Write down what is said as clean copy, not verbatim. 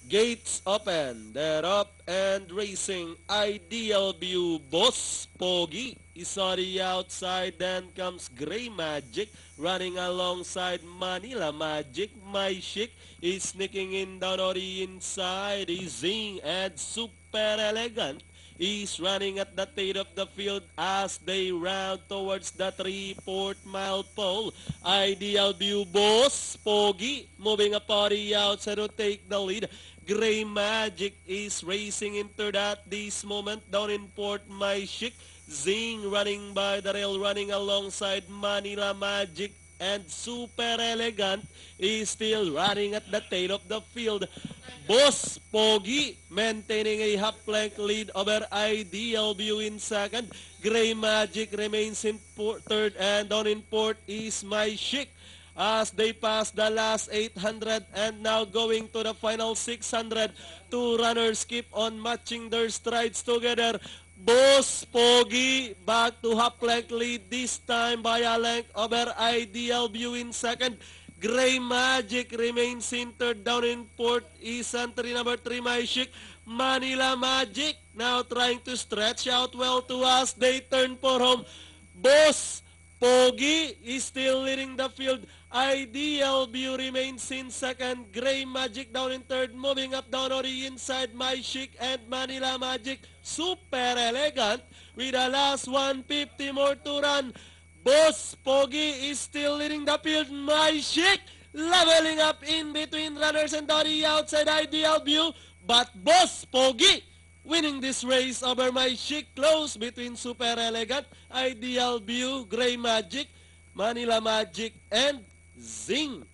Gates open, they're up and racing. Ideal View, Boss Pogi is on the outside. Then comes Gray Magic running alongside Manila Magic. My Chic is sneaking in down on the inside. Zing and Super Elegant is running at the tail of the field as they round towards the 3/4 mile pole. Ideal View, Boss Pogi moving up on the outside to take the lead. Gray Magic is racing into that this moment down in Port My Chic. Zing running by the rail, running alongside Manila Magic, and Super Elegant is still running at the tail of the field. Boss Pogi maintaining a half-length lead over Ideal View in second. Gray Magic remains in third, and down in fourth is My Chic as they pass the last 800 and now going to the final 600. Two runners keep on matching their strides together. Boss Pogi back to half-length lead, this time by a length over Ideal View in second. Gray Magic remains in third. Down in fourth is entry number 3, My Chic. Manila Magic now trying to stretch out well to us. They turn for home. Boss Pogi is still leading the field. Ideal View remains in second. Gray Magic down in third. Moving up down on the inside, My Chic and Manila Magic. Super Elegant with the last 150 more to run. Boss Pogi is still leading the field. My Chic leveling up in between runners and on the outside Ideal View. But Boss Pogi winning this race over My Chic, close between Super Elegant, Ideal View, Gray Magic, Manila Magic, and Zing.